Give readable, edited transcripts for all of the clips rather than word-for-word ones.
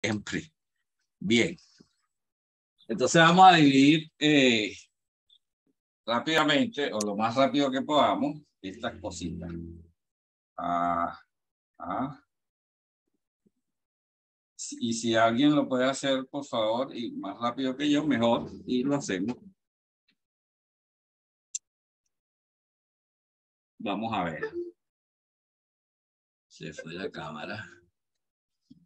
siempre. Bien. Entonces vamos a dividir rápidamente, o lo más rápido que podamos, estas cositas. Y si alguien lo puede hacer, por favor, y más rápido que yo, mejor, y lo hacemos. Vamos a ver. Se fue la cámara.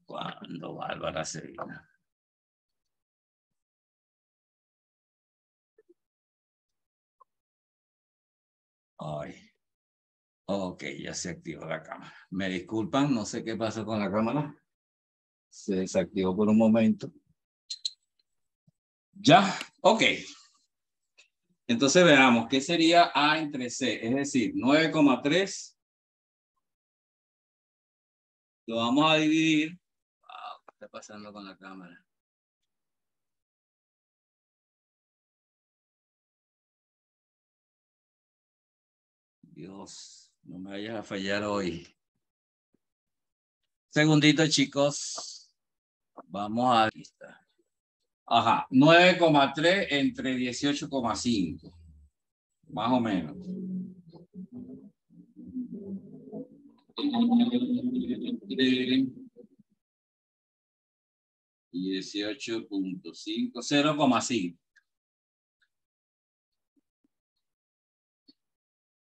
Cuando Bárbara se vino. Ay. Ok, ya se activó la cámara. Me disculpan, no sé qué pasó con la cámara. Se desactivó por un momento. Ya, ok. Entonces veamos, ¿qué sería A entre C? Es decir, 9,3. Lo vamos a dividir. Wow, ¿qué está pasando con la cámara? Dios, no me vayas a fallar hoy. Segundito, chicos. Vamos a... Ajá, 9,3 entre 18,5. Más o menos. 18,5, 0,5.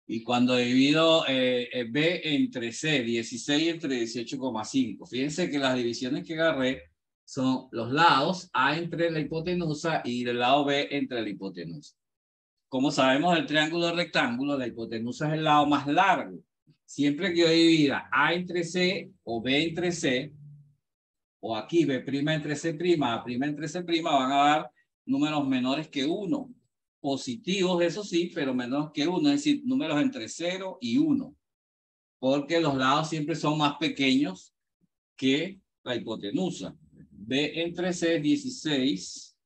Y cuando divido B entre C, 16 entre 18,5. Fíjense que las divisiones que agarré son los lados A entre la hipotenusa y el lado B entre la hipotenusa. Como sabemos del triángulo rectángulo, la hipotenusa es el lado más largo. Siempre que yo divida A entre C o B entre C, o aquí B' entre C', A' entre C', van a dar números menores que 1. Positivos, eso sí, pero menos que 1, es decir, números entre 0 y 1. Porque los lados siempre son más pequeños que la hipotenusa. B entre C es 16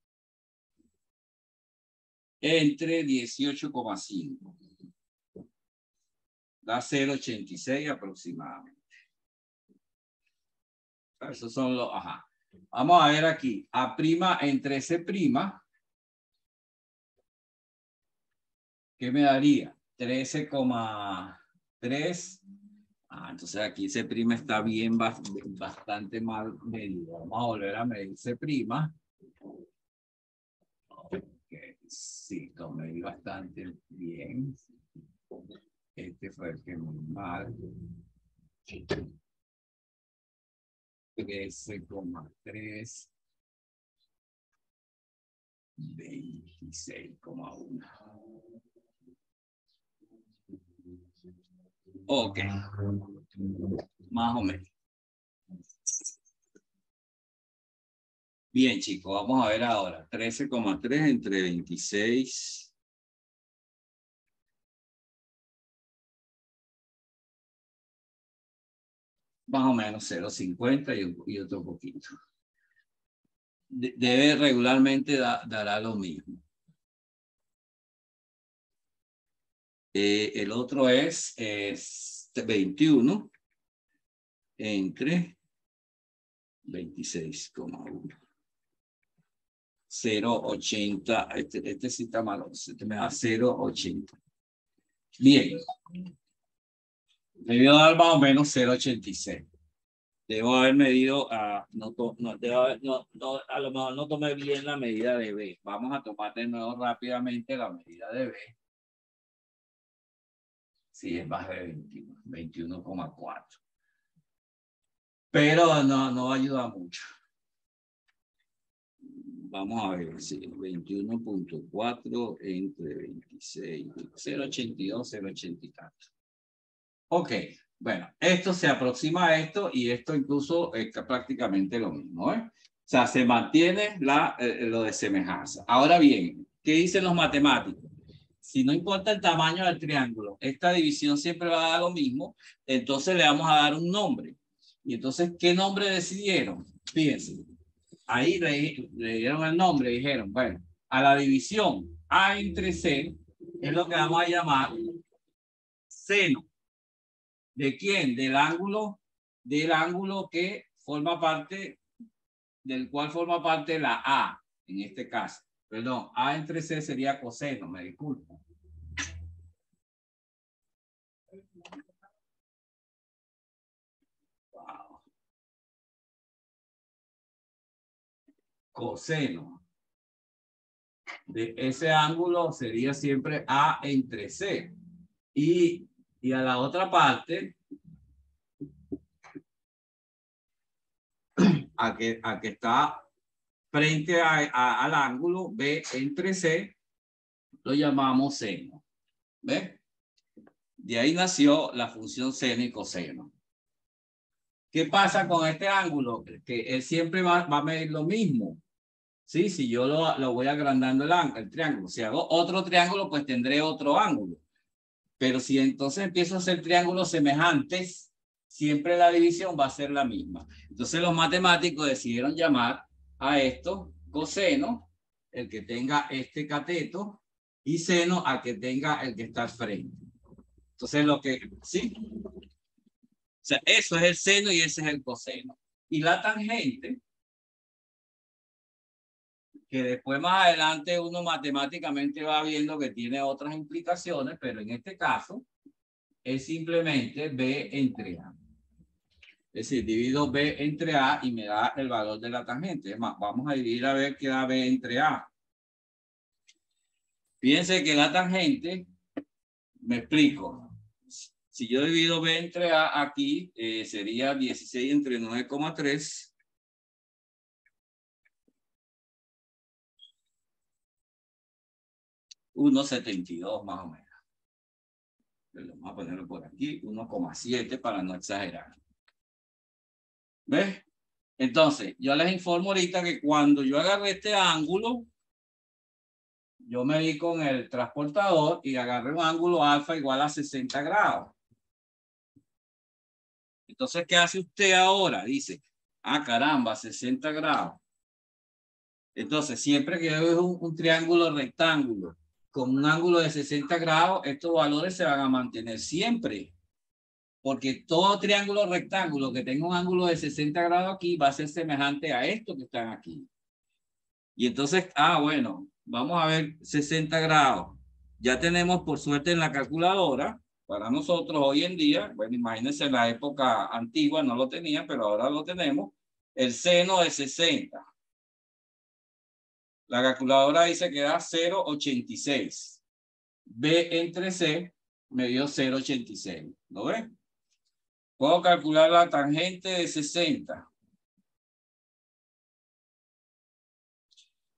entre 18,5. Da 0,86 aproximadamente. Esos son los, ajá. Vamos a ver aquí. A' entre C', ¿qué me daría? 13,3. Entonces aquí C' está bien, bastante mal medido. Vamos a volver a medir C'. Okay. Sí, lo medí bastante bien. Este fue el que muy mal. 13,3. 26,1. Ok. Más o menos. Bien, chicos, vamos a ver ahora. 13,3 entre 26. Más o menos 0,50 y otro poquito. Debe regularmente dará lo mismo. El otro es 21 entre 26,1. 0,80. Este sí está malo. Este me da 0,80. Bien. Debió dar más o menos 0,86. Debo haber medido, a lo mejor no tomé bien la medida de B. Vamos a tomar de nuevo rápidamente la medida de B. Sí, es más de 21,4. Pero no ayuda mucho. Vamos a ver, sí, 21,4 entre 26, 0,82, 0,80 y tanto. Ok, bueno, esto se aproxima a esto y esto incluso es prácticamente lo mismo, ¿eh? O sea, se mantiene lo de semejanza. Ahora bien, ¿qué dicen los matemáticos? Si no importa el tamaño del triángulo, esta división siempre va a dar lo mismo, entonces le vamos a dar un nombre. Y entonces, ¿qué nombre decidieron? Fíjense, ahí le dieron el nombre, dijeron, bueno, a la división A entre C es lo que vamos a llamar seno. ¿De quién? Del ángulo que forma parte del cual forma parte la A, en este caso. Perdón, A entre C sería coseno, me disculpo. Wow. Coseno de ese ángulo sería siempre A entre C. Y a la otra parte, a que está frente al ángulo B entre C, lo llamamos seno. ¿Ves? De ahí nació la función seno y coseno. ¿Qué pasa con este ángulo? Que él siempre va a medir lo mismo. Sí, si yo lo voy agrandando el triángulo. Si hago otro triángulo, pues tendré otro ángulo. Pero si entonces empiezo a hacer triángulos semejantes, siempre la división va a ser la misma. Entonces los matemáticos decidieron llamar a esto coseno, el que tenga este cateto, y seno al que tenga el que está al frente. Entonces ¿sí? O sea, eso es el seno y ese es el coseno. Y la tangente, que después más adelante uno matemáticamente va viendo que tiene otras implicaciones, pero en este caso es simplemente B entre A. Es decir, divido B entre A y me da el valor de la tangente. Es más, vamos a dividir a ver qué da B entre A. Fíjense que la tangente, me explico. Si yo divido B entre A aquí, sería 16 entre 9,3. 1,72 más o menos. Vamos a ponerlo por aquí, 1,7 para no exagerar. ¿Ves? Entonces, yo les informo ahorita que cuando yo agarré este ángulo, yo me di con el transportador y agarré un ángulo alfa igual a 60 grados. Entonces, ¿qué hace usted ahora? Dice, ah, caramba, 60 grados. Entonces, siempre que yo veo un triángulo rectángulo con un ángulo de 60 grados, estos valores se van a mantener siempre. Porque todo triángulo rectángulo que tenga un ángulo de 60 grados aquí va a ser semejante a estos que están aquí. Y entonces, bueno, vamos a ver 60 grados. Ya tenemos, por suerte, en la calculadora, para nosotros hoy en día, bueno, imagínense en la época antigua no lo tenía, pero ahora lo tenemos, el seno de 60. La calculadora dice que da 0,86. B entre C me dio 0,86. ¿Lo ven? Puedo calcular la tangente de 60.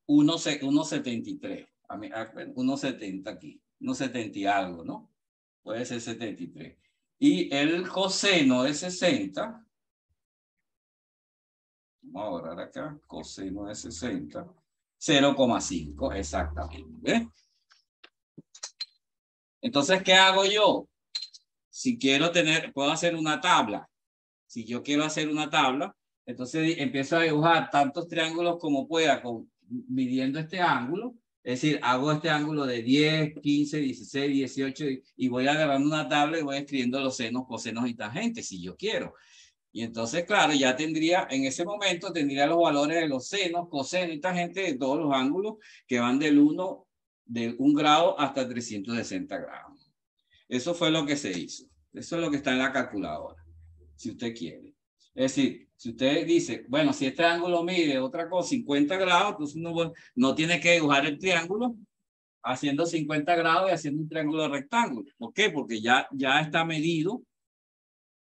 1,73. 1,70 aquí. 1,70 y algo, ¿no? Puede ser 73. Y el coseno de 60. Vamos a borrar acá. Coseno de 60. 0,5 exactamente. ¿Ves? Entonces, ¿qué hago yo? Si quiero puedo hacer una tabla. Si yo quiero hacer una tabla, entonces empiezo a dibujar tantos triángulos como pueda midiendo este ángulo. Es decir, hago este ángulo de 10, 15, 16, 18 y voy agarrando una tabla y voy escribiendo los senos, cosenos y tangentes si yo quiero. Y entonces, claro, ya tendría, en ese momento tendría los valores de los senos, cosenos y tangentes de todos los ángulos que van de 1 grado hasta 360 grados. Eso fue lo que se hizo. Eso es lo que está en la calculadora, si usted quiere. Es decir, si usted dice, bueno, si este ángulo mide otra cosa, 50 grados, entonces uno no tiene que dibujar el triángulo haciendo 50 grados y haciendo un triángulo rectángulo. ¿Por qué? Porque ya está medido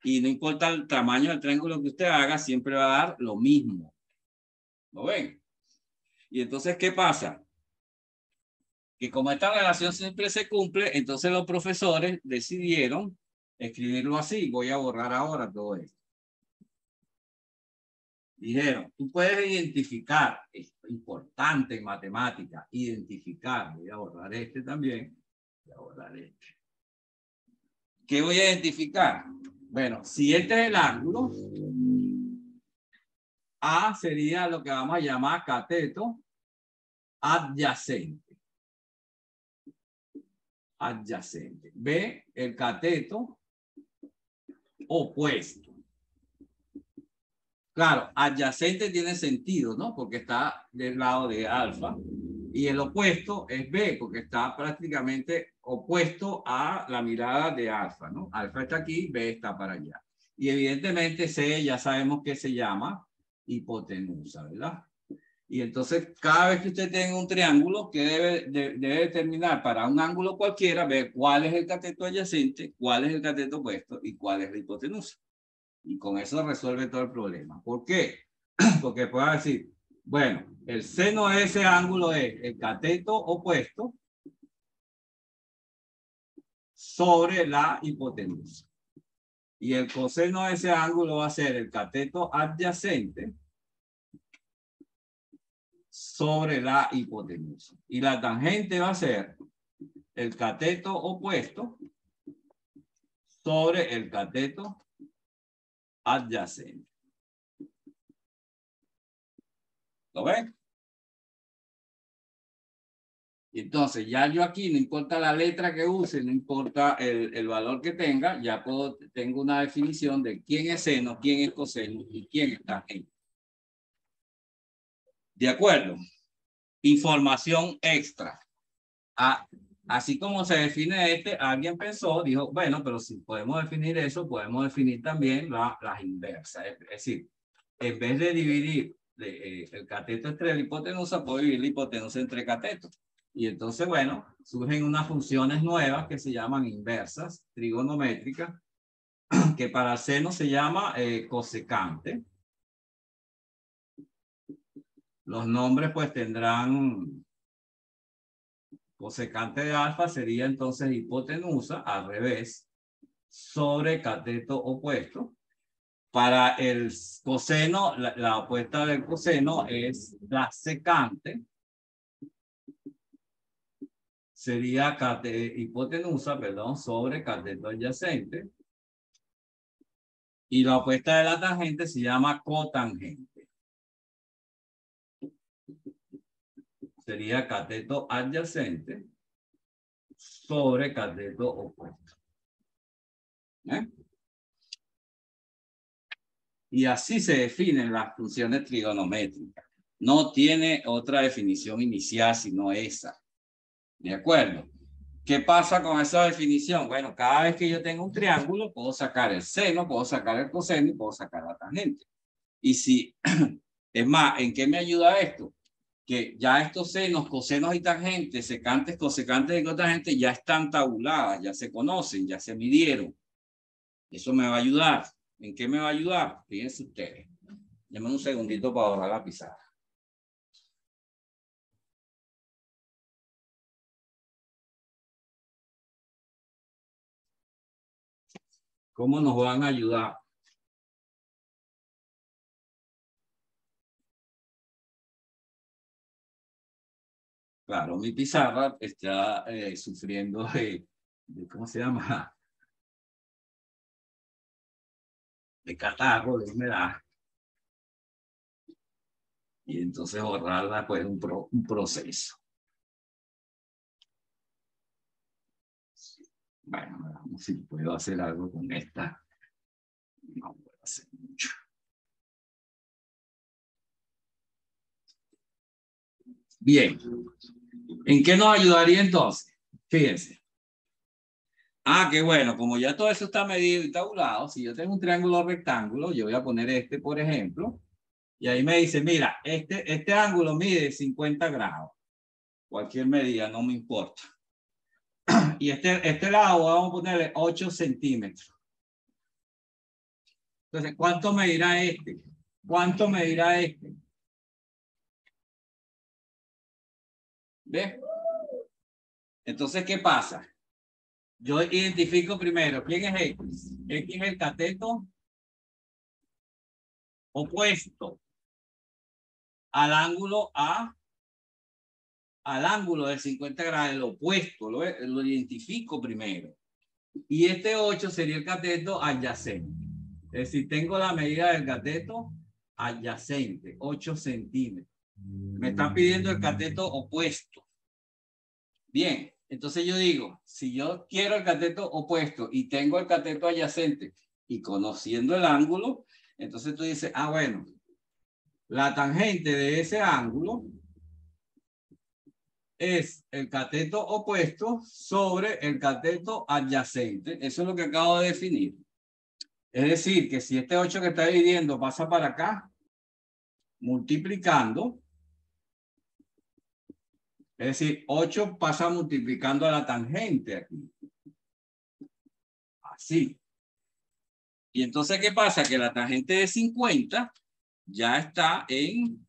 y no importa el tamaño del triángulo que usted haga, siempre va a dar lo mismo. ¿Lo ven? Y entonces, ¿qué pasa? Que como esta relación siempre se cumple, entonces los profesores decidieron escribirlo así. Voy a borrar ahora todo esto. Dijeron, tú puedes identificar, es importante en matemática, identificar, voy a borrar este también, voy a borrar este. ¿Qué voy a identificar? Bueno, si este es el ángulo, A sería lo que vamos a llamar cateto adyacente. Adyacente. B, el cateto opuesto. Claro, adyacente tiene sentido, ¿no? Porque está del lado de alfa. Y el opuesto es B, porque está prácticamente opuesto a la mirada de alfa, ¿no? Alfa está aquí, B está para allá. Y evidentemente C ya sabemos que se llama hipotenusa, ¿verdad? Y entonces, cada vez que usted tenga un triángulo, que debe determinar para un ángulo cualquiera, ver cuál es el cateto adyacente, cuál es el cateto opuesto y cuál es la hipotenusa. Y con eso resuelve todo el problema. ¿Por qué? Porque puede decir, bueno, el seno de ese ángulo es el cateto opuesto sobre la hipotenusa. Y el coseno de ese ángulo va a ser el cateto adyacente sobre la hipotenusa. Y la tangente va a ser el cateto opuesto sobre el cateto adyacente. ¿Lo ven? Entonces, ya yo aquí, no importa la letra que use, no importa el valor que tenga, ya tengo una definición de quién es seno, quién es coseno y quién es tangente. ¿De acuerdo? Información extra. Así como se define alguien pensó, dijo, bueno, pero si podemos definir eso, podemos definir también las inversas. Es decir, en vez de dividir el cateto entre la hipotenusa, puedo dividir la hipotenusa entre catetos. Y entonces, bueno, surgen unas funciones nuevas que se llaman inversas, trigonométricas, que para el seno se llama cosecante. Los nombres pues tendrán, cosecante de alfa sería entonces hipotenusa, al revés, sobre cateto opuesto. Para el coseno, la opuesta del coseno es la secante. Sería hipotenusa, perdón, sobre cateto adyacente. Y la opuesta de la tangente se llama cotangente. Sería cateto adyacente sobre cateto opuesto. Y así se definen las funciones trigonométricas. No tiene otra definición inicial sino esa. ¿De acuerdo? ¿Qué pasa con esa definición? Bueno, cada vez que yo tengo un triángulo, puedo sacar el seno, puedo sacar el coseno y puedo sacar la tangente. Y si, es más, ¿en qué me ayuda esto? Que ya estos senos, cosenos y tangentes, secantes, cosecantes y cotangentes ya están tabuladas, ya se conocen, ya se midieron. Eso me va a ayudar. ¿En qué me va a ayudar? Fíjense ustedes. Denme un segundito para borrar la pizarra. ¿Cómo nos van a ayudar? Claro, mi pizarra está sufriendo ¿cómo se llama? De catarro, de humedad. Y entonces borrarla pues un proceso. Bueno, veamos si puedo hacer algo con esta. No puedo hacer mucho. Bien. ¿En qué nos ayudaría entonces? Fíjense. Qué bueno. Como ya todo eso está medido y tabulado, si yo tengo un triángulo rectángulo, yo voy a poner este, por ejemplo, y ahí me dice, mira, este ángulo mide 50 grados. Cualquier medida, no me importa. Y este lado vamos a ponerle 8 centímetros. Entonces, ¿cuánto medirá este? ¿Cuánto medirá este? ¿Ves? Entonces, ¿qué pasa? Yo identifico primero, ¿quién es X? X es el cateto opuesto al ángulo al ángulo de 50 grados, el opuesto, lo identifico primero. Y este 8 sería el cateto adyacente. Es decir, tengo la medida del cateto adyacente, 8 centímetros. Me están pidiendo el cateto opuesto. Bien, entonces yo digo, si yo quiero el cateto opuesto y tengo el cateto adyacente y conociendo el ángulo, Entonces tú dices, ah, bueno, la tangente de ese ángulo es el cateto opuesto sobre el cateto adyacente. Eso es lo que acabo de definir. Es decir, que si este 8 que está dividiendo pasa para acá, multiplicando, es decir, 8 pasa multiplicando a la tangente aquí. Así. Y entonces, ¿qué pasa? Que la tangente de 50 ya está en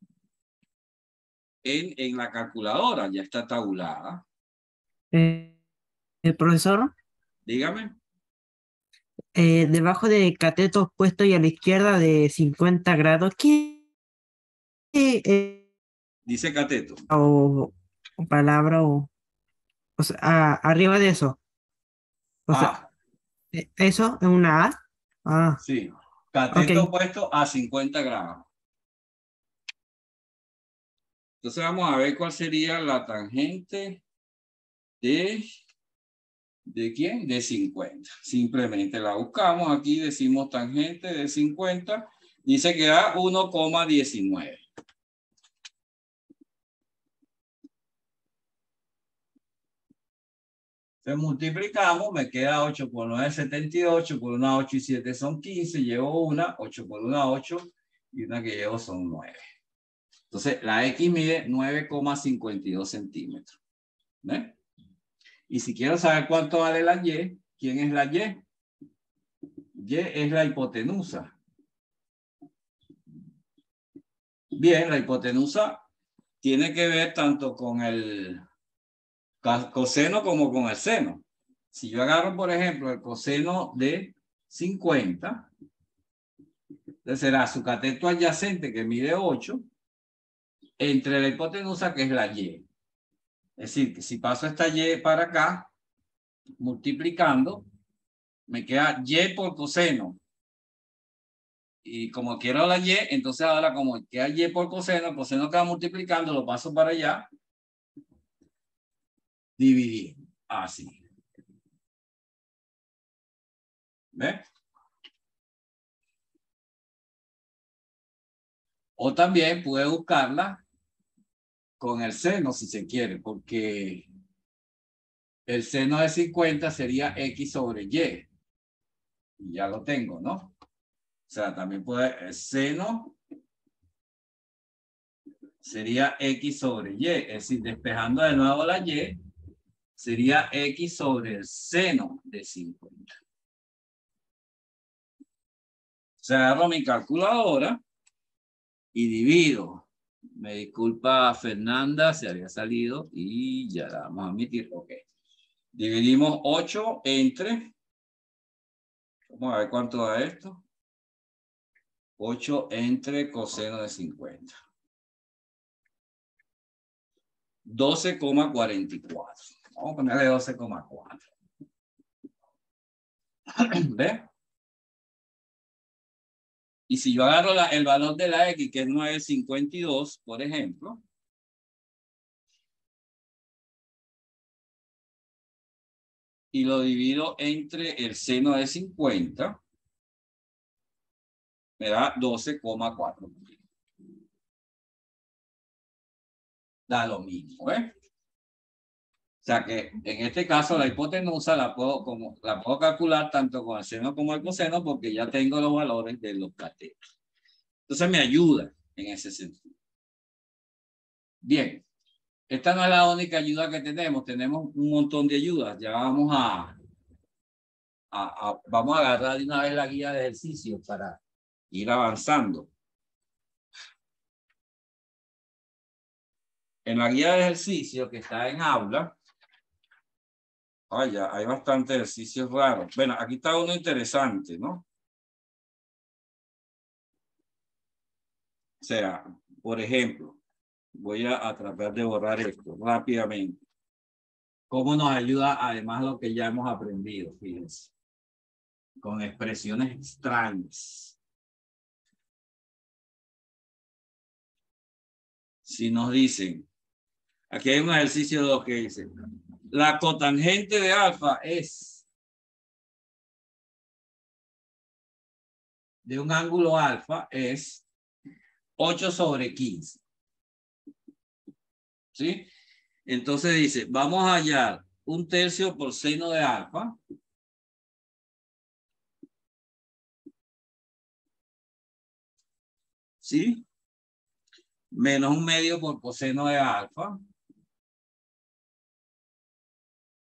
la calculadora, ya está tabulada. El profesor, Dígame. debajo de cateto opuesto y a la izquierda de 50 grados, ¿qué Dice cateto. o palabra o sea, arriba de eso? O sea, Ah, eso es una A. Ah, sí. ok. Cateto opuesto a 50 grados. Entonces vamos a ver cuál sería la tangente ¿de quién? De 50. Simplemente la buscamos. Aquí decimos tangente de 50. Dice que da 1,19. Entonces multiplicamos, me queda 8 por 9, 78, por una 8 y 7 son 15, llevo una, 8 por una 8 y una que llevo son 9. Entonces la X mide 9,52 centímetros. ¿Ves? Y si quiero saber cuánto vale la Y, ¿quién es la Y? Y es la hipotenusa. Bien, la hipotenusa tiene que ver tanto con el coseno como con el seno. Si yo agarro, por ejemplo, el coseno de 50, entonces será su cateto adyacente que mide 8 entre la hipotenusa que es la Y. Es decir, que si paso esta Y para acá, multiplicando, me queda Y por coseno. Y como quiero la Y, entonces ahora como queda Y por coseno, el coseno queda multiplicando, lo paso para allá, dividir. Así. ¿Ves? O también puede buscarla con el seno si se quiere, porque el seno de 50 sería X sobre Y. Y ya lo tengo, ¿no? O sea, también puede, el seno sería X sobre Y. Es decir, despejando de nuevo la Y, sería X sobre el seno de 50. O sea, agarro mi calculadora y divido. Me disculpa Fernanda, se había salido y ya la vamos a admitir. Ok. Dividimos 8 entre, vamos a ver cuánto da esto. 8 entre coseno de 50. 12,44. Vamos a ponerle 12,4. ¿Ves? Y si yo agarro el valor de la X, que es 9,52, por ejemplo, y lo divido entre el seno de 50, me da 12,4. Da lo mismo, ¿eh? O sea que en este caso la hipotenusa la puedo calcular tanto con el seno como el coseno porque ya tengo los valores de los catetos. Entonces me ayuda en ese sentido. Bien, esta no es la única ayuda que tenemos. Tenemos un montón de ayudas. Ya vamos vamos a agarrar de una vez la guía de ejercicios para ir avanzando. En la guía de ejercicios que está en aula, ya, hay bastantes ejercicios raros. Bueno, aquí está uno interesante, ¿no? O sea, por ejemplo, voy a tratar de borrar esto rápidamente. ¿Cómo nos ayuda además lo que ya hemos aprendido? Fíjense, con expresiones extrañas. Si nos dicen, aquí hay un ejercicio 2 que dice, la cotangente de alfa es de un ángulo alfa es 8 sobre 15. ¿Sí? Entonces dice, vamos a hallar 1/3 por seno de alfa. ¿Sí? Menos 1/2 por coseno de alfa.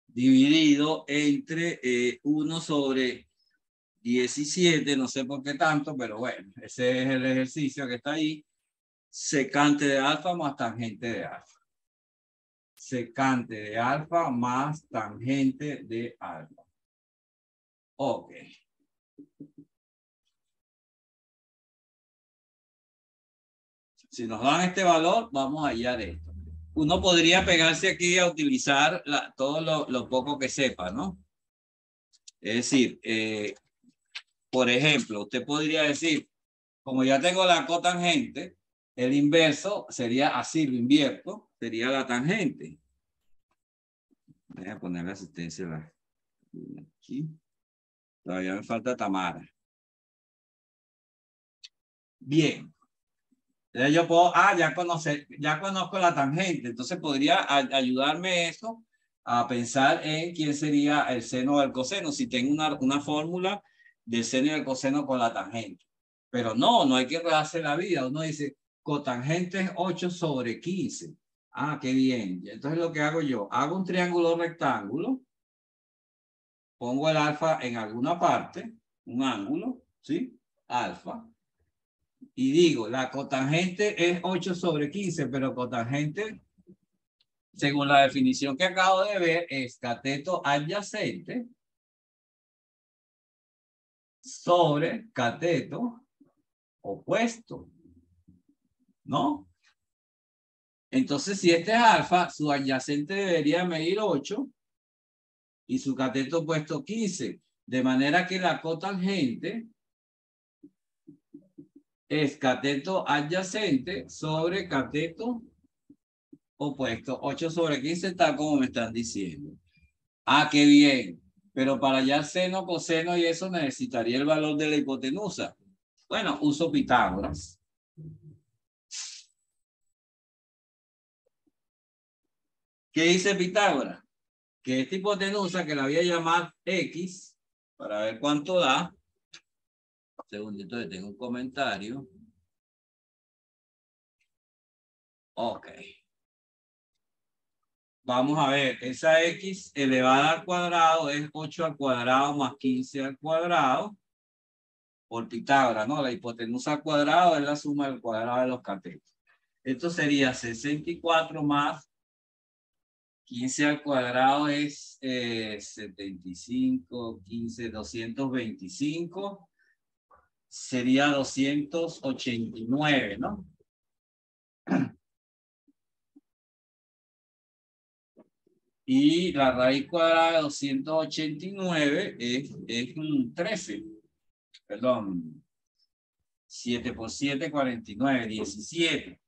Dividido entre 1 sobre 17, no sé por qué tanto, pero bueno, ese es el ejercicio que está ahí. Secante de alfa más tangente de alfa. Secante de alfa más tangente de alfa. Ok. Si nos dan este valor, vamos a hallar esto. Uno podría pegarse aquí a utilizar todo lo poco que sepa, ¿no? Es decir, por ejemplo, usted podría decir, como ya tengo la cotangente, el inverso sería así, lo invierto, sería la tangente. Voy a poner la asistencia aquí. Todavía me falta Tamara. Bien. Entonces yo puedo, ya conozco la tangente, entonces podría ayudarme eso a pensar en quién sería el seno o el coseno, si tengo una fórmula del seno y el coseno con la tangente. Pero no hay que rehacer la vida. Uno dice, cotangente es 8 sobre 15. Ah, qué bien. Entonces lo que hago yo, hago un triángulo rectángulo, pongo el alfa en alguna parte, un ángulo, ¿sí? Alfa. Y digo, la cotangente es 8 sobre 15, pero cotangente, según la definición que acabo de ver, es cateto adyacente sobre cateto opuesto, ¿no? Entonces, si este es alfa, su adyacente debería medir 8 y su cateto opuesto 15. De manera que la cotangente es cateto adyacente sobre cateto opuesto. 8 sobre 15 está como me están diciendo. Ah, qué bien. Pero para hallar seno, coseno y eso necesitaría el valor de la hipotenusa. Bueno, uso Pitágoras. ¿Qué dice Pitágoras? Que esta hipotenusa, que la voy a llamar X, para ver cuánto da. Un segundito, que tengo un comentario. Ok. Vamos a ver, esa X elevada al cuadrado es 8 al cuadrado más 15 al cuadrado por Pitágoras, ¿no? La hipotenusa al cuadrado es la suma del cuadrado de los catetos. Esto sería 64 más 15 al cuadrado es 75, 15, 225. Sería 289, ¿no? Y la raíz cuadrada de 289 es 13. Perdón. 7 por 7, 49, 17.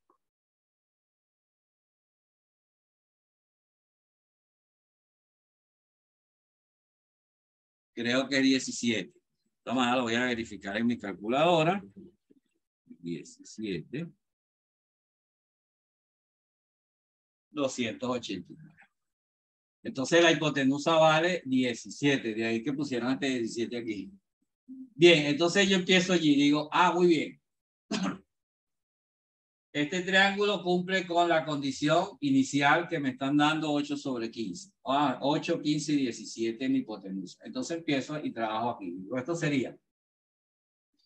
Creo que es 17. Toma, lo voy a verificar en mi calculadora. 17. 289. Entonces la hipotenusa vale 17. De ahí que pusieron este 17 aquí. Bien, entonces yo empiezo allí y digo, muy bien. Este triángulo cumple con la condición inicial que me están dando 8 sobre 15. 8, 15 y 17 en hipotenusa. Entonces empiezo y trabajo aquí. Esto sería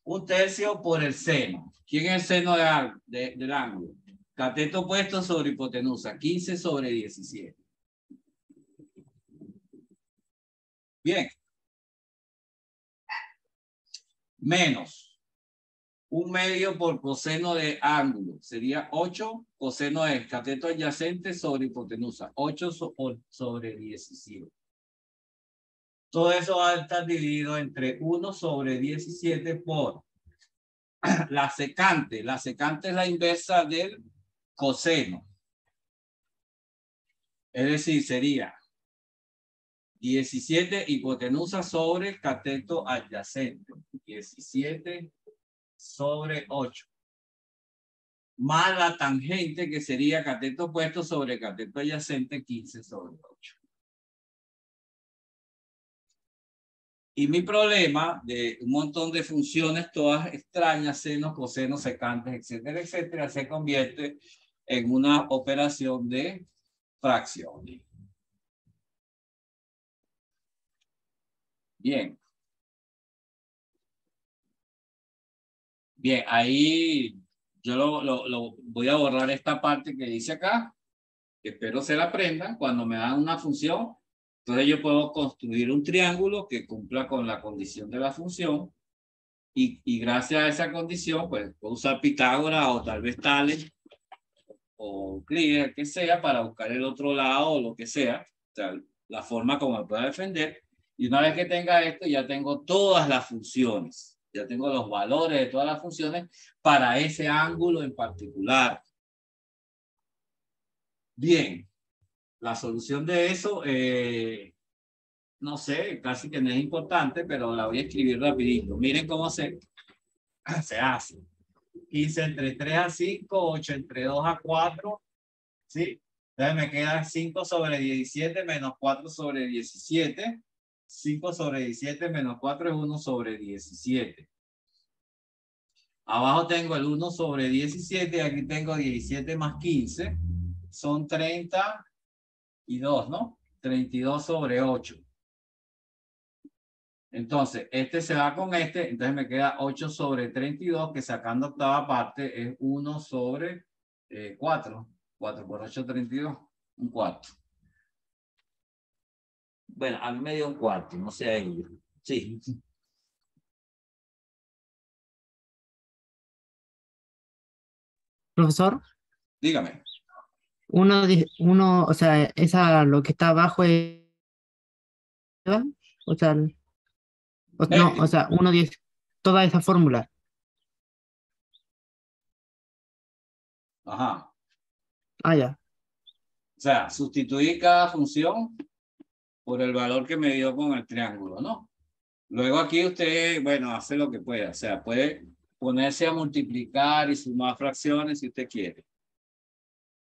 1/3 por el seno. ¿Quién es el seno del ángulo? Cateto opuesto sobre hipotenusa. 15 sobre 17. Bien. Menos 1/2 por coseno de ángulo. Sería 8 coseno de cateto adyacente sobre hipotenusa. 8 sobre 17. Todo eso va a estar dividido entre 1 sobre 17 por la secante. La secante es la inversa del coseno. Es decir, sería 17 hipotenusa sobre cateto adyacente. 17 sobre 8. Más la tangente, que sería cateto opuesto sobre cateto adyacente, 15 sobre 8. Y mi problema de un montón de funciones todas extrañas, senos, cosenos, secantes, etcétera, etcétera, se convierte en una operación de fracciones. Bien. Bien, ahí yo lo voy a borrar esta parte que dice acá, que espero se la aprendan. Cuando me dan una función, entonces yo puedo construir un triángulo que cumpla con la condición de la función y gracias a esa condición, pues puedo usar Pitágoras o tal vez Tales o Euclides, que sea, para buscar el otro lado o lo que sea, o sea, la forma como me pueda defender. Y una vez que tenga esto, ya tengo todas las funciones, ya tengo los valores de todas las funciones para ese ángulo en particular. Bien, la solución de eso, no sé, casi que no es importante, pero la voy a escribir rapidito. Miren cómo se hace. 15 entre 3 a 5, 8 entre 2 a 4, ¿sí? Entonces me queda 5 sobre 17 menos 4 sobre 17. 5 sobre 17 menos 4 es 1 sobre 17. Abajo tengo el 1 sobre 17 y aquí tengo 17 más 15. Son 32, ¿no? 32 sobre 8. Entonces, este se va con este, entonces me queda 8 sobre 32, que sacando octava parte es 1 sobre 4. 4 por 8, 32. Un cuarto. Bueno, a mí me dio un cuarto, no sé a ellos. Sí. Profesor, Dígame. o sea, lo que está abajo es, o sea, no, o 20. sea, 1,10, toda esa fórmula. Ajá. Ah, ya. O sea, sustituir cada función por el valor que me dio con el triángulo, ¿no? Luego aquí usted, bueno, hace lo que pueda. O sea, puede ponerse a multiplicar y sumar fracciones si usted quiere.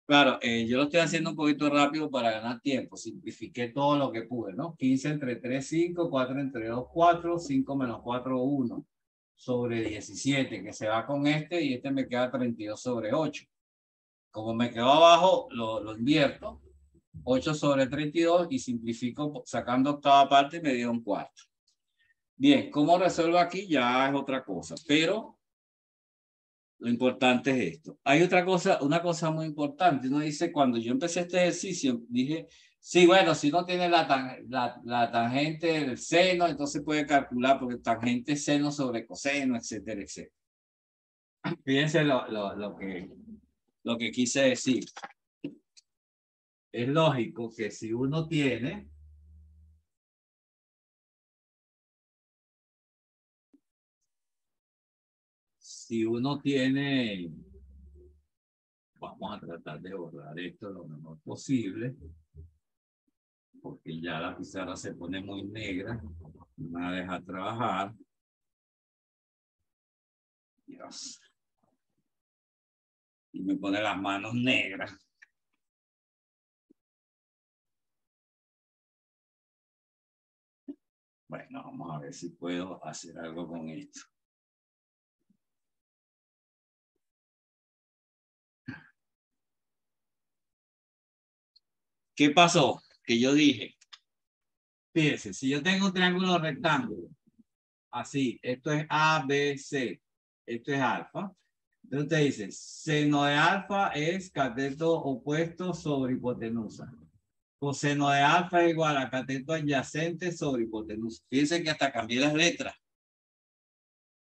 Claro, yo lo estoy haciendo un poquito rápido para ganar tiempo. Simplifiqué todo lo que pude, ¿no? 15 entre 3, 5, 4 entre 2, 4, 5 menos 4, 1 sobre 17, que se va con este y este me queda 32 sobre 8. Como me quedó abajo, lo invierto. 8 sobre 32 y simplifico sacando octava parte y me dio un cuarto. Bien, ¿cómo resuelvo aquí? Ya es otra cosa, pero lo importante es esto. Hay otra cosa, una cosa muy importante. Uno dice, cuando yo empecé este ejercicio, dije, sí, bueno, si no tiene la tangente del seno, entonces puede calcular porque tangente es seno sobre coseno, etcétera, etcétera. Fíjense lo que quise decir. Es lógico que si uno tiene vamos a tratar de borrar esto lo mejor posible, porque ya la pizarra se pone muy negra. Me va a dejar trabajar. Dios. Y me pone las manos negras. Bueno, vamos a ver si puedo hacer algo con esto. ¿Qué pasó? Que yo dije, fíjense, si yo tengo un triángulo rectángulo, así, esto es A, B, C, esto es alfa. Entonces te dice, seno de alfa es cateto opuesto sobre hipotenusa. Coseno de alfa es igual a cateto adyacente sobre hipotenusa. Fíjense que hasta cambié las letras.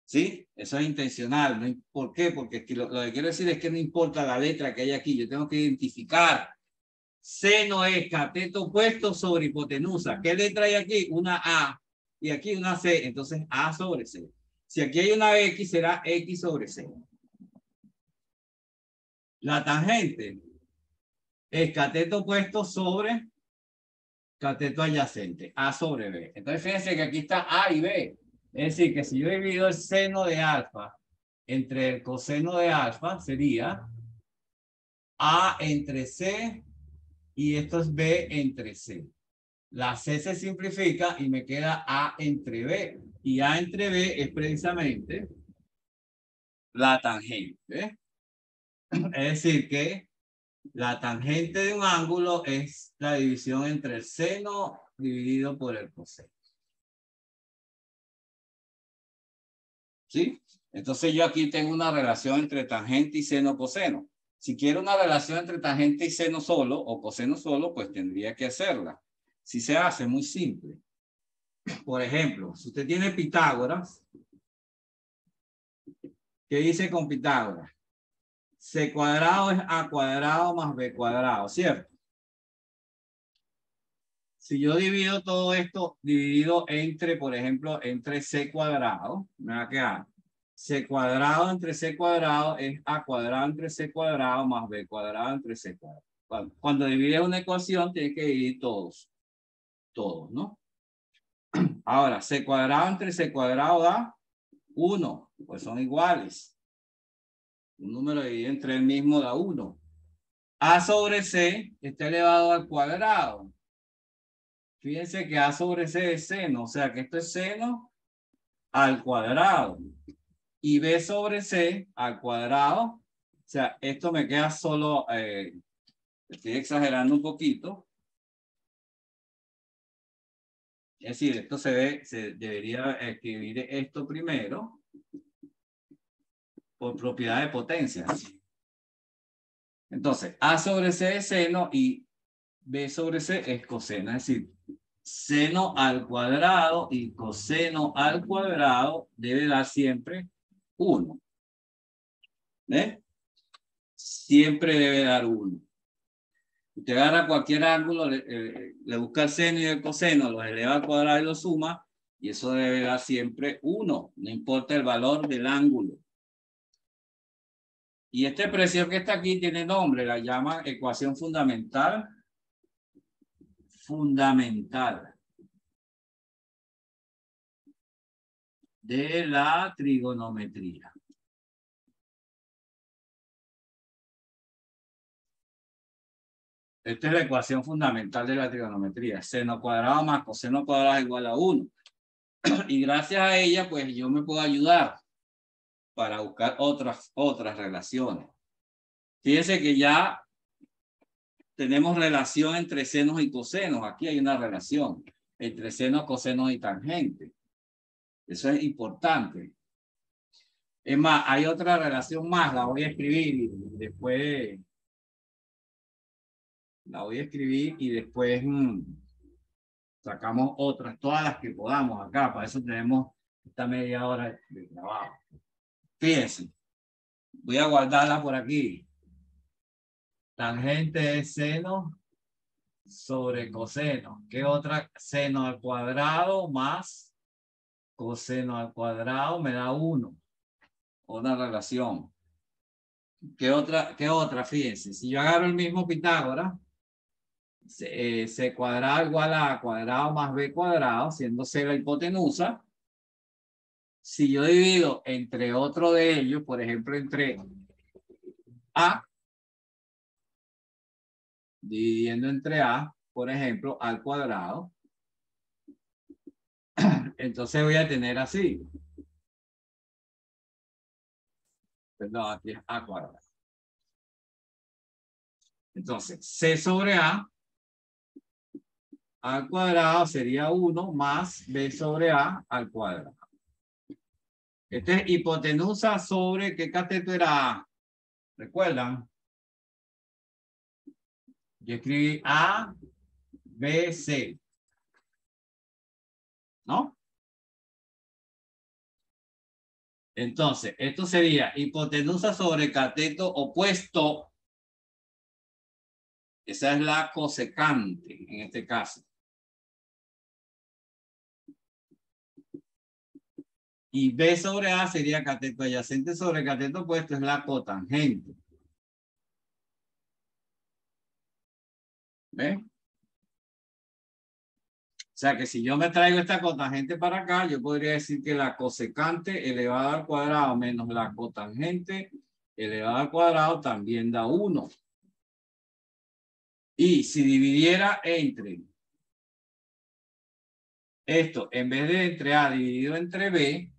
¿Sí? Eso es intencional. ¿No? ¿Por qué? Porque lo que quiero decir es que no importa la letra que hay aquí. Yo tengo que identificar. Seno es cateto opuesto sobre hipotenusa. ¿Qué letra hay aquí? Una A. Y aquí una C. Entonces A sobre C. Si aquí hay una X, será X sobre C. La tangente es cateto opuesto sobre cateto adyacente. A sobre B. Entonces fíjense que aquí está A y B. Es decir, que si yo divido el seno de alfa entre el coseno de alfa sería A entre C y esto es B entre C. La C se simplifica y me queda A entre B. Y A entre B es precisamente la tangente. ¿Eh? Es decir que la tangente de un ángulo es la división entre el seno dividido por el coseno. ¿Sí? Entonces yo aquí tengo una relación entre tangente y seno coseno. Si quiero una relación entre tangente y seno solo o coseno solo, pues tendría que hacerla. Si se hace, muy simple. Por ejemplo, si usted tiene Pitágoras, ¿qué dice con Pitágoras? C cuadrado es A cuadrado más B cuadrado, ¿cierto? Si yo divido todo esto, dividido entre, por ejemplo, entre C cuadrado, me va a quedar C cuadrado entre C cuadrado es A cuadrado entre C cuadrado más B cuadrado entre C cuadrado. Cuando divides una ecuación, tienes que dividir todos, ¿no? Ahora, C cuadrado entre C cuadrado da 1, pues son iguales. Un número dividido entre el mismo da 1. A sobre C está elevado al cuadrado. Fíjense que A sobre C es seno, o sea que esto es seno al cuadrado. Y B sobre C al cuadrado, o sea, esto me queda solo, estoy exagerando un poquito. Es decir, esto se debería escribir esto primero por propiedad de potencia. Entonces, A sobre C es seno y B sobre C es coseno, es decir, seno al cuadrado y coseno al cuadrado debe dar siempre 1. ¿Eh? Siempre debe dar 1. Usted agarra cualquier ángulo, le busca el seno y el coseno, los eleva al cuadrado y los suma, y eso debe dar siempre 1, no importa el valor del ángulo. Y esta expresión que está aquí tiene nombre, la llaman ecuación fundamental. De la trigonometría. Esta es la ecuación fundamental de la trigonometría. Seno cuadrado más coseno cuadrado es igual a 1. Y gracias a ella, pues yo me puedo ayudar para buscar otras relaciones. Fíjense que ya tenemos relación entre senos y cosenos. Aquí hay una relación entre senos, cosenos y tangente. Eso es importante. Es más, hay otra relación más, la voy a escribir y después sacamos otras, todas las que podamos acá. Para eso tenemos esta media hora de trabajo. Fíjense, voy a guardarla por aquí. Tangente es seno sobre coseno. ¿Qué otra? Seno al cuadrado más coseno al cuadrado me da 1. Una relación. ¿Qué otra? Fíjense, si yo agarro el mismo Pitágoras, C cuadrado igual a A cuadrado más B cuadrado, siendo C la hipotenusa. Si yo divido entre otro de ellos, por ejemplo, entre A, dividiendo entre A, por ejemplo, al cuadrado, entonces voy a tener así. Perdón, aquí es A cuadrado. Entonces, C sobre A al cuadrado sería 1 más B sobre A al cuadrado. Este es hipotenusa sobre, ¿qué cateto era A? ¿Recuerdan? Yo escribí A, B, C. ¿No? Entonces, esto sería hipotenusa sobre cateto opuesto. Esa es la cosecante en este caso. Y B sobre A sería cateto adyacente sobre cateto opuesto, es la cotangente. ¿Ven? sea que si yo me traigo esta cotangente para acá, yo podría decir que la cosecante elevada al cuadrado menos la cotangente elevada al cuadrado también da 1. Y si dividiera entre esto, en vez de entre A dividido entre B,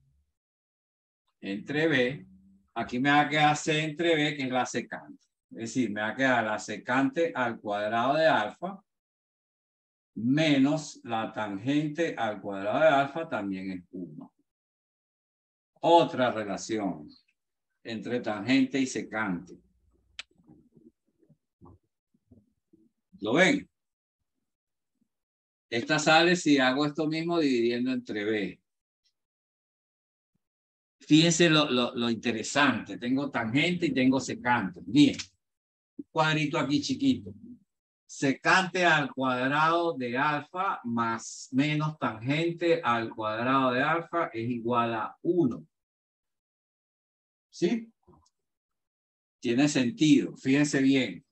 aquí me va a quedar C entre B, que es la secante. Es decir, me va a quedar la secante al cuadrado de alfa menos la tangente al cuadrado de alfa también es 1. Otra relación entre tangente y secante. ¿Lo ven? Esta sale si hago esto mismo dividiendo entre B. Fíjense lo interesante. Tengo tangente y tengo secante. Bien. Un cuadrito aquí chiquito. Secante al cuadrado de alfa más menos tangente al cuadrado de alfa es igual a 1. ¿Sí? Tiene sentido. Fíjense bien.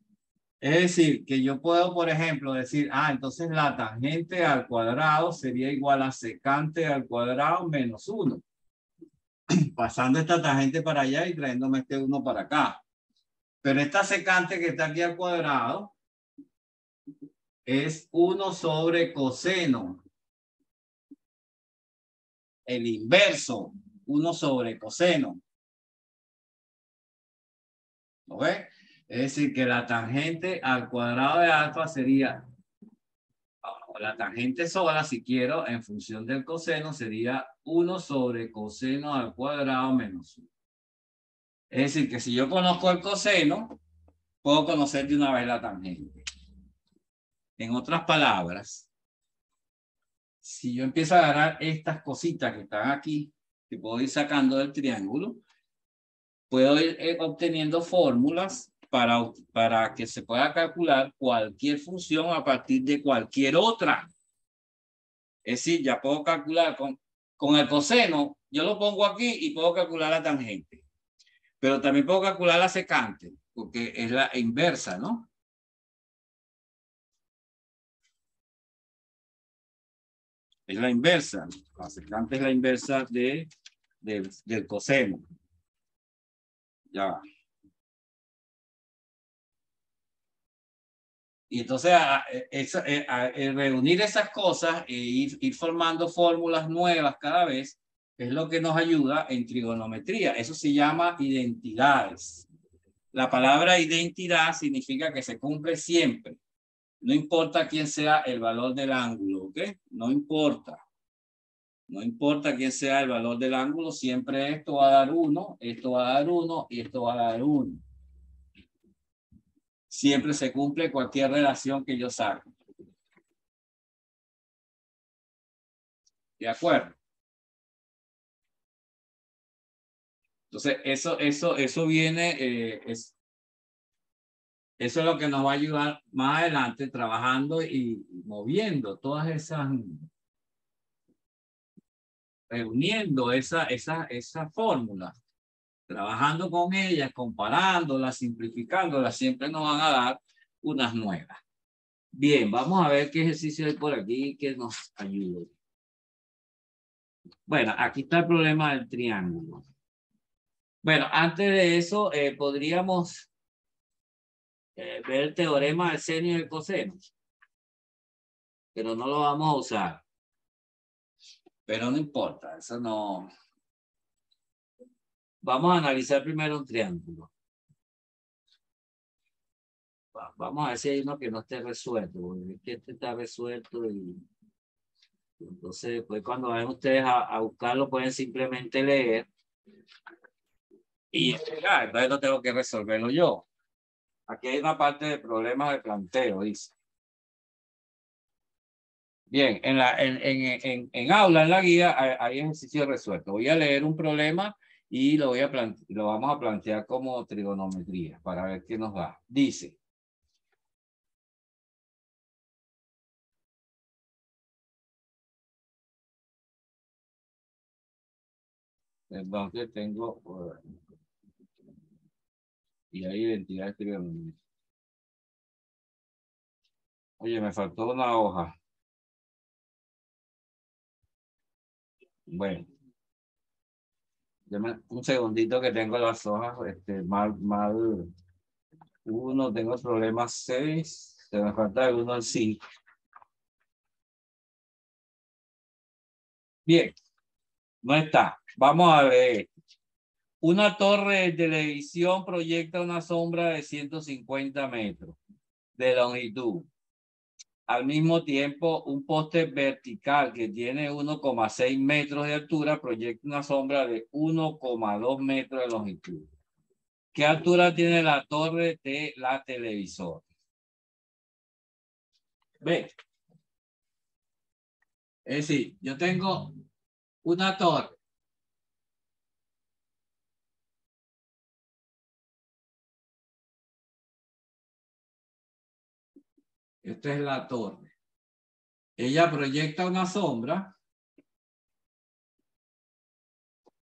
Es decir, que yo puedo, por ejemplo, decir, entonces la tangente al cuadrado sería igual a secante al cuadrado menos 1. Pasando esta tangente para allá y trayéndome este 1 para acá. Pero esta secante que está aquí al cuadrado es 1 sobre coseno. El inverso, 1 sobre coseno. ¿Lo ves? Es decir, que la tangente al cuadrado de alfa sería, la tangente sola, si quiero, en función del coseno, sería 1 sobre coseno al cuadrado menos 1. Es decir, que si yo conozco el coseno, puedo conocer de una vez la tangente. En otras palabras, si yo empiezo a agarrar estas cositas que están aquí, que puedo ir sacando del triángulo, puedo ir obteniendo fórmulas para que se pueda calcular cualquier función a partir de cualquier otra. Es decir, ya puedo calcular con el coseno, yo lo pongo aquí y puedo calcular la tangente. Pero también puedo calcular la secante, porque es la inversa, ¿no? Es la inversa. La secante es la inversa del coseno. Ya va. Y entonces reunir esas cosas e ir formando fórmulas nuevas cada vez es lo que nos ayuda en trigonometría. Eso se llama identidades. La palabra identidad significa que se cumple siempre. No importa quién sea el valor del ángulo, ¿ok? No importa. No importa quién sea el valor del ángulo, siempre esto va a dar 1, esto va a dar 1 y esto va a dar 1. Siempre se cumple cualquier relación que yo saque. ¿De acuerdo? Entonces, eso viene, eso es lo que nos va a ayudar más adelante trabajando y moviendo todas esas, reuniendo esa fórmula, trabajando con ellas, comparándolas, simplificándolas, siempre nos van a dar unas nuevas. Bien, vamos a ver qué ejercicio hay por aquí que nos ayude. Bueno, aquí está el problema del triángulo. Bueno, antes de eso, podríamos ver el teorema del seno y del coseno, pero no lo vamos a usar. Pero no importa, eso no. Vamos a analizar primero un triángulo. Vamos a ver si hay uno que no esté resuelto, porque es que este está resuelto y entonces, pues cuando vayan ustedes a buscarlo, pueden simplemente leer y entonces no tengo que resolverlo yo. Aquí hay una parte de problemas de planteo, dice. Bien, en aula, en la guía, hay ejercicio resuelto. Voy a leer un problema y lo vamos a plantear como trigonometría para ver qué nos da. Dice. Perdón, que tengo. Y hay identidad trigonométrica. Oye, me faltó una hoja. Bueno, un segundito que tengo las hojas mal. Uno, tengo el problema 6. Se me falta el 1 al 5. Bien, no está. Vamos a ver. Una torre de televisión proyecta una sombra de 150 metros de longitud. Al mismo tiempo, un poste vertical que tiene 1,6 metros de altura proyecta una sombra de 1,2 metros de longitud. ¿Qué altura tiene la torre de la televisora? Ve. Es decir, yo tengo una torre. Esta es la torre. Ella proyecta una sombra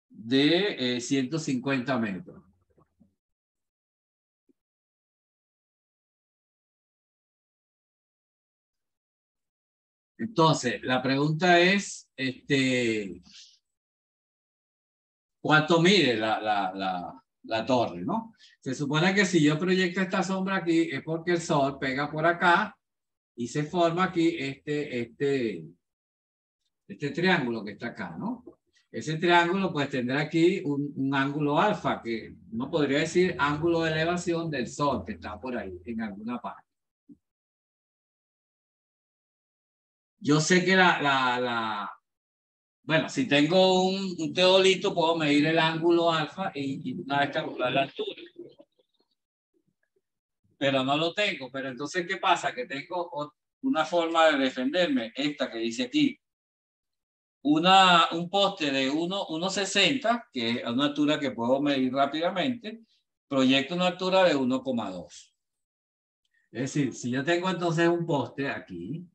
de 150 metros. Entonces, la pregunta es, ¿cuánto mide la torre, no? Se supone que si yo proyecto esta sombra aquí es porque el sol pega por acá y se forma aquí este triángulo que está acá, ¿no? Ese triángulo pues tendrá aquí un ángulo alfa, que uno podría decir ángulo de elevación del sol que está por ahí en alguna parte. Yo sé que bueno, si tengo un teodolito puedo medir el ángulo alfa y una vez calcular la altura. Pero no lo tengo. Pero entonces, ¿qué pasa? Que tengo una forma de defenderme, esta que dice aquí. Un poste de 1,60, que es una altura que puedo medir rápidamente, proyecta una altura de 1,2. Es decir, si yo tengo entonces un poste aquí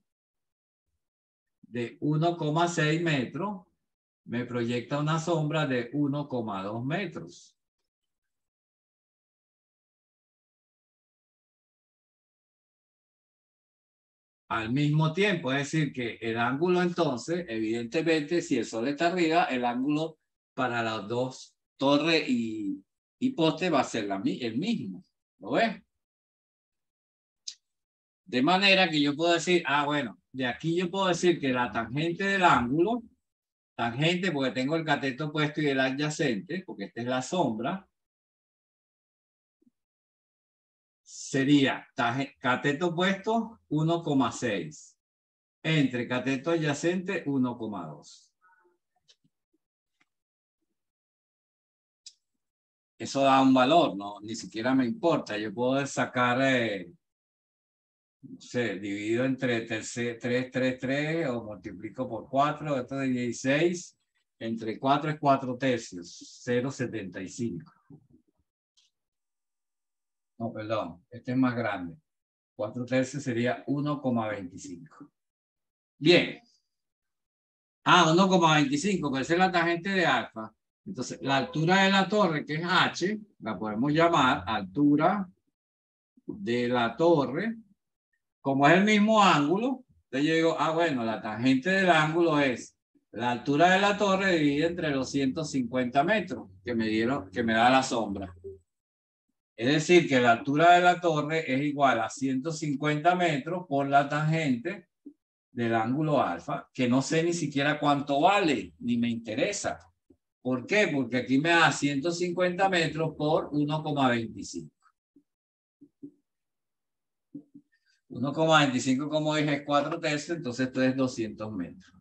de 1,6 metros, me proyecta una sombra de 1,2 metros. Al mismo tiempo, es decir, que el ángulo entonces, evidentemente, si el sol está arriba, el ángulo para las dos torres y poste va a ser el mismo. ¿Lo ves? De manera que yo puedo decir, bueno, de aquí yo puedo decir que la tangente del ángulo, tangente porque tengo el cateto opuesto y el adyacente, porque esta es la sombra, sería cateto opuesto 1,6. Entre cateto adyacente 1,2. Eso da un valor, no, ni siquiera me importa. Yo puedo sacar, no sé, dividido entre 3 o multiplico por 4, esto de 16, entre 4 es 4 tercios, 0,75. No, perdón, este es más grande. 4 tercios sería 1,25. Bien. 1,25, pero esa es la tangente de alfa. Entonces, la altura de la torre, que es h, la podemos llamar altura de la torre. Como es el mismo ángulo, entonces yo digo, bueno, la tangente del ángulo es la altura de la torre dividida entre los 150 metros que me da la sombra. Es decir, que la altura de la torre es igual a 150 metros por la tangente del ángulo alfa, que no sé ni siquiera cuánto vale, ni me interesa. ¿Por qué? Porque aquí me da 150 metros por 1,25. 1,25, como dije, es 4 tercios, entonces esto es 200 metros.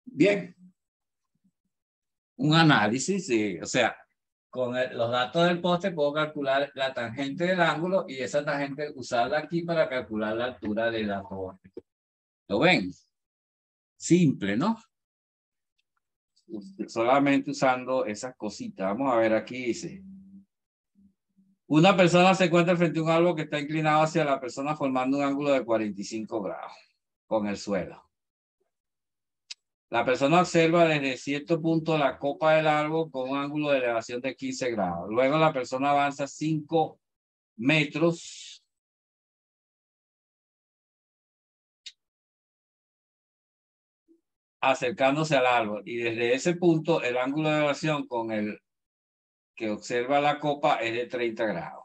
Bien. Un análisis, sí, o sea, con los datos del poste puedo calcular la tangente del ángulo y esa tangente usarla aquí para calcular la altura de la torre. ¿Lo ven? Simple, ¿no? Solamente usando esas cositas. Vamos a ver, aquí dice. Una persona se encuentra frente a un árbol que está inclinado hacia la persona formando un ángulo de 45 grados con el suelo. La persona observa desde cierto punto la copa del árbol con un ángulo de elevación de 15 grados. Luego la persona avanza 5 metros acercándose al árbol. Y desde ese punto el ángulo de elevación con el que observa la copa es de 30 grados.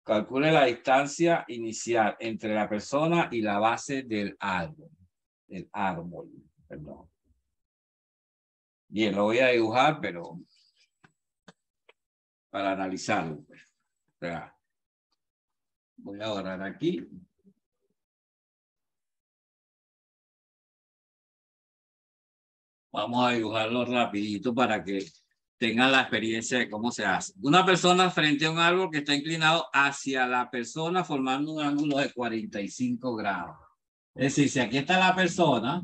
Calcule la distancia inicial entre la persona y la base del árbol. Perdón. Bien, lo voy a dibujar, pero para analizarlo. Pues. Voy a borrar aquí. Vamos a dibujarlo rapidito para que tengan la experiencia de cómo se hace. Una persona frente a un árbol que está inclinado hacia la persona formando un ángulo de 45 grados. Es decir, si aquí está la persona,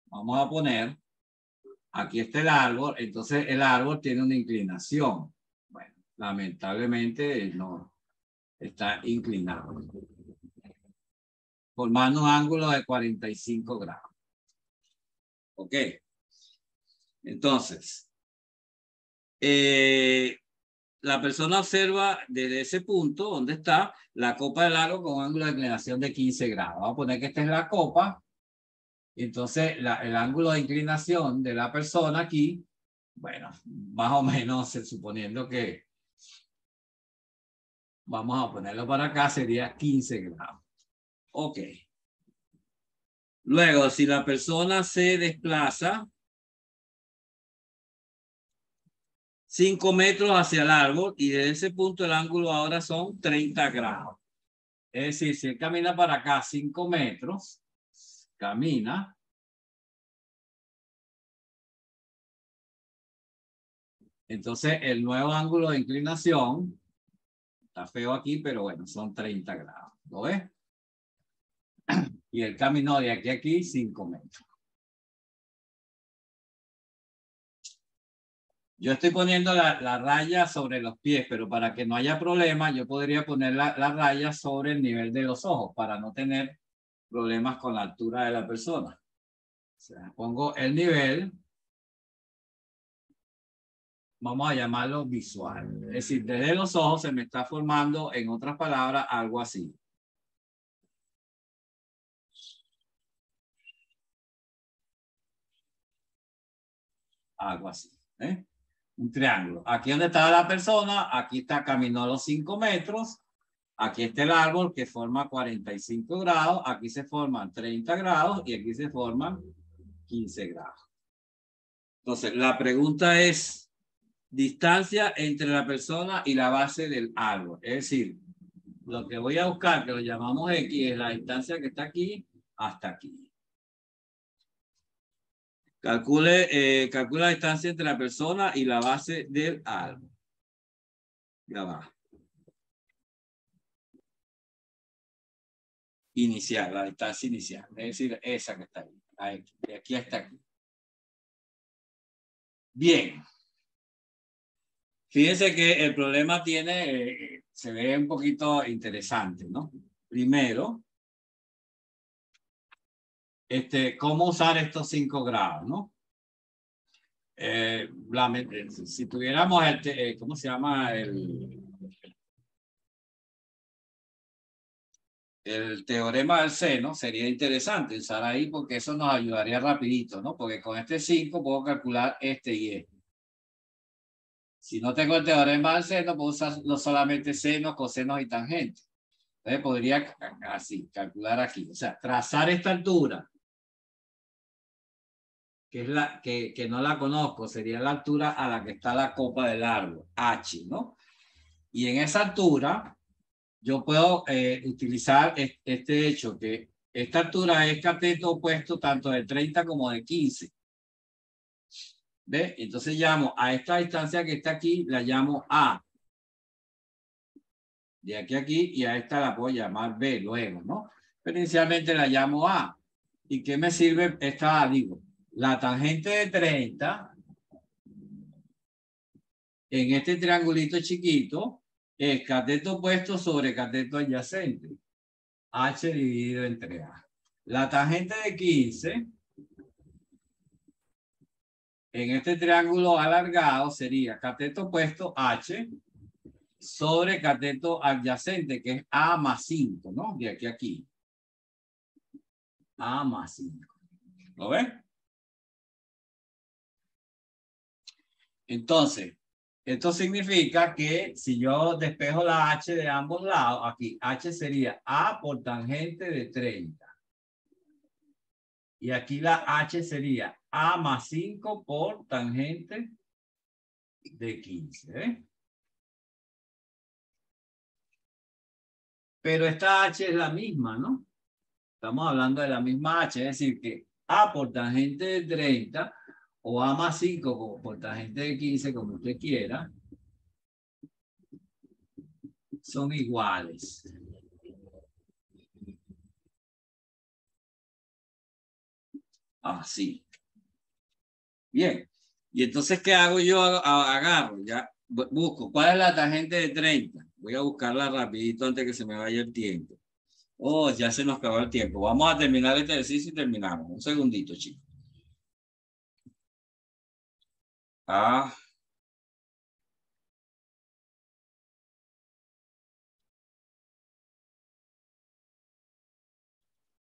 vamos a poner, aquí está el árbol, entonces el árbol tiene una inclinación. Bueno, lamentablemente no está inclinado. Formando un ángulo de 45 grados. Ok. Entonces, la persona observa desde ese punto donde está la copa del árbol con un ángulo de inclinación de 15 grados. Vamos a poner que esta es la copa. Entonces, el ángulo de inclinación de la persona aquí, bueno, más o menos, suponiendo que vamos a ponerlo para acá, sería 15 grados. Ok. Luego, si la persona se desplaza 5 metros hacia el árbol y desde ese punto el ángulo ahora son 30 grados. Es decir, si él camina para acá 5 metros, camina. Entonces, el nuevo ángulo de inclinación, está feo aquí, pero bueno, son 30 grados. ¿Lo ves? Y él caminó de aquí a aquí 5 metros. Yo estoy poniendo la raya sobre los pies, pero para que no haya problema, yo podría poner la raya sobre el nivel de los ojos para no tener problemas con la altura de la persona. O sea, pongo el nivel, vamos a llamarlo visual. Es decir, desde los ojos se me está formando, en otras palabras, algo así. Algo así. ¿Eh? Un triángulo. Aquí donde está la persona, aquí está, caminó los 5 metros. Aquí está el árbol que forma 45 grados. Aquí se forman 30 grados y aquí se forman 15 grados. Entonces, la pregunta es distancia entre la persona y la base del árbol. Es decir, lo que voy a buscar, que lo llamamos X, es la distancia que está aquí hasta aquí. Calcula la distancia entre la persona y la base del árbol. Ya va. Inicial, la distancia inicial. Es decir, esa que está ahí. Ahí, de aquí hasta aquí. Bien. Fíjense que el problema tiene, se ve un poquito interesante, ¿no? Primero, cómo usar estos 5 grados, ¿no? Si tuviéramos ¿cómo se llama? El teorema del seno, sería interesante usar ahí porque eso nos ayudaría rapidito, ¿no? Porque con este 5 puedo calcular este y este. Si no tengo el teorema del seno, puedo usar no solamente senos, cosenos y tangentes. Entonces podría así, calcular aquí. O sea, trazar esta altura, que es la que no la conozco, sería la altura a la que está la copa del árbol, H, ¿no? Y en esa altura, yo puedo utilizar este hecho, que esta altura es cateto opuesto tanto de 30 como de 15. ¿Ve? Entonces llamo a esta distancia que está aquí, la llamo A. De aquí a aquí, y a esta la puedo llamar B luego, ¿no? Pero inicialmente la llamo A. ¿Y qué me sirve esta A? Digo, la tangente de 30 en este triangulito chiquito es cateto opuesto sobre cateto adyacente. H dividido entre A. La tangente de 15 en este triángulo alargado sería cateto opuesto H sobre cateto adyacente, que es A más 5, ¿no? De aquí a aquí. A más 5. ¿Lo ves? Entonces, esto significa que si yo despejo la H de ambos lados, aquí H sería A por tangente de 30. Y aquí la H sería A más 5 por tangente de 15. ¿Eh? Pero esta H es la misma, ¿no? Estamos hablando de la misma H, es decir, que A por tangente de 30 o A más 5 por tangente de 15, como usted quiera, son iguales. Así. Bien. Y entonces, ¿qué hago yo? Agarro, ya busco. ¿Cuál es la tangente de 30? Voy a buscarla rapidito antes que se me vaya el tiempo. Oh, ya se nos acabó el tiempo. Vamos a terminar este ejercicio y terminamos. Un segundito, chicos. Ah.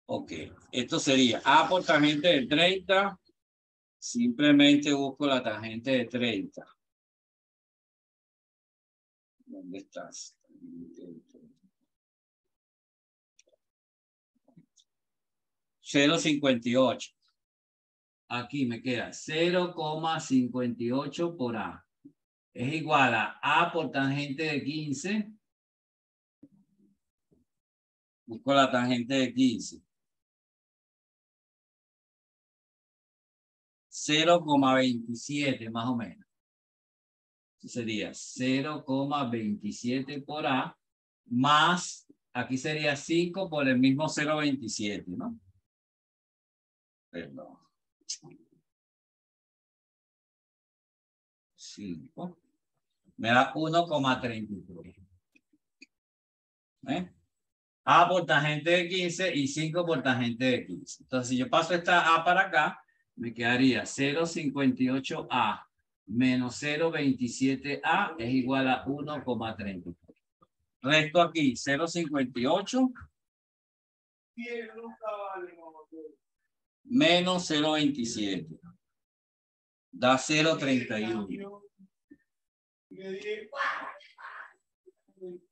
Ok. Esto sería A por tangente de 30. Simplemente busco la tangente de 30. ¿Dónde estás? 0,58. Aquí me queda 0,58 por A. Es igual a A por tangente de 15. Busco la tangente de 15. 0,27 más o menos. Sería 0,27 por A más, aquí sería 5 por el mismo 0,27, ¿no? Perdón. 5. Me da 1,33. ¿Eh? A por tangente de 15 y 5 por tangente de 15. Entonces, si yo paso esta A para acá, me quedaría 0,58A menos 0,27A es igual a 1,33. Resto aquí 0,58 menos 0,27. Da 0,31.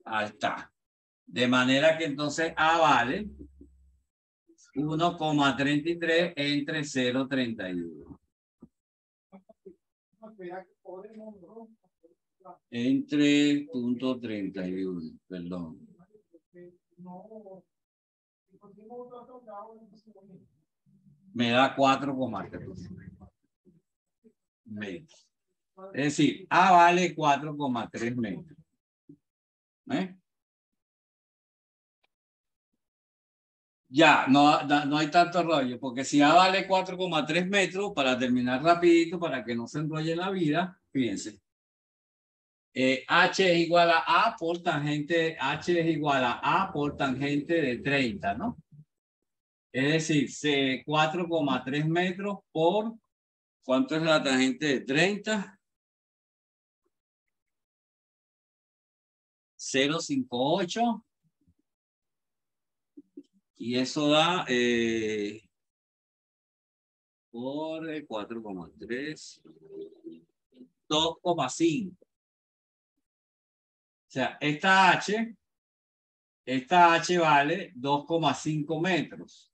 Ahí está. De manera que entonces A vale 1,33 entre 0,31. Entre punto 31, perdón. Me da 4,3 metros. Es decir, A vale 4,3 metros. ¿Eh? Ya, no hay tanto rollo, porque si A vale 4,3 metros, para terminar rapidito, para que no se enrolle la vida, fíjense. H es igual a A por tangente, H es igual a A por tangente de 30, ¿no? Es decir, 4,3 metros por, ¿cuánto es la tangente de 30? 0,58. Y eso da por 4,3, 2,5. O sea, esta H vale 2,5 metros.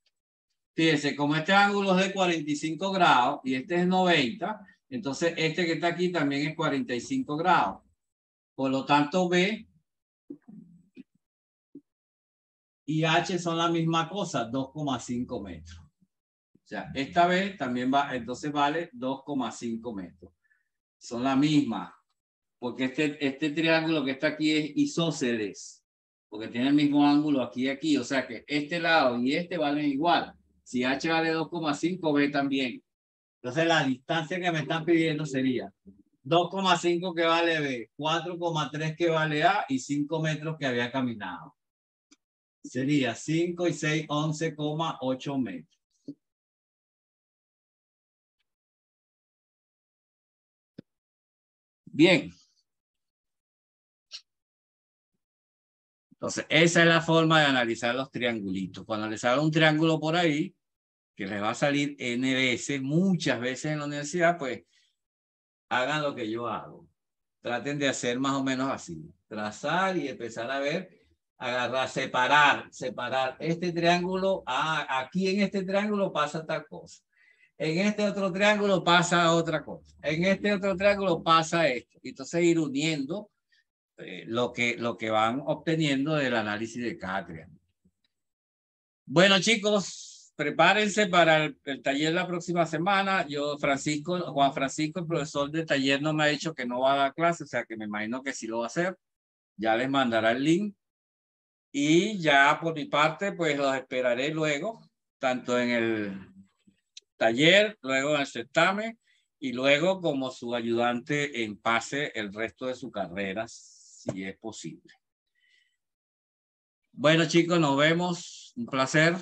Fíjense, como este ángulo es de 45 grados y este es 90, entonces este que está aquí también es 45 grados. Por lo tanto, B y H son la misma cosa, 2,5 metros. O sea, esta B también va, entonces vale 2,5 metros. Son la misma, porque este triángulo que está aquí es isósceles, porque tiene el mismo ángulo aquí y aquí. O sea que este lado y este valen igual. Si H vale 2,5, B también. Entonces la distancia que me están pidiendo sería 2,5 que vale B, 4,3 que vale A y 5 metros que había caminado. Sería 5 y 6, 11,8 metros. Bien. Entonces, esa es la forma de analizar los triangulitos. Cuando les haga un triángulo por ahí, que les va a salir N veces, muchas veces en la universidad, pues hagan lo que yo hago. Traten de hacer más o menos así. Trazar y empezar a ver, agarrar, separar este triángulo. Aquí en este triángulo pasa tal cosa. En este otro triángulo pasa otra cosa. En este otro triángulo pasa esto. Entonces ir uniendo lo que van obteniendo del análisis de cada triángulo. Bueno, chicos, prepárense para el taller la próxima semana. Juan Francisco, el profesor del taller, no me ha dicho que no va a dar clase, o sea que me imagino que sí lo va a hacer. Ya les mandará el link. Y ya por mi parte, pues los esperaré luego, tanto en el taller, luego en el certamen y luego como su ayudante en PASE el resto de su carrera, si es posible. Bueno, chicos, nos vemos. Un placer.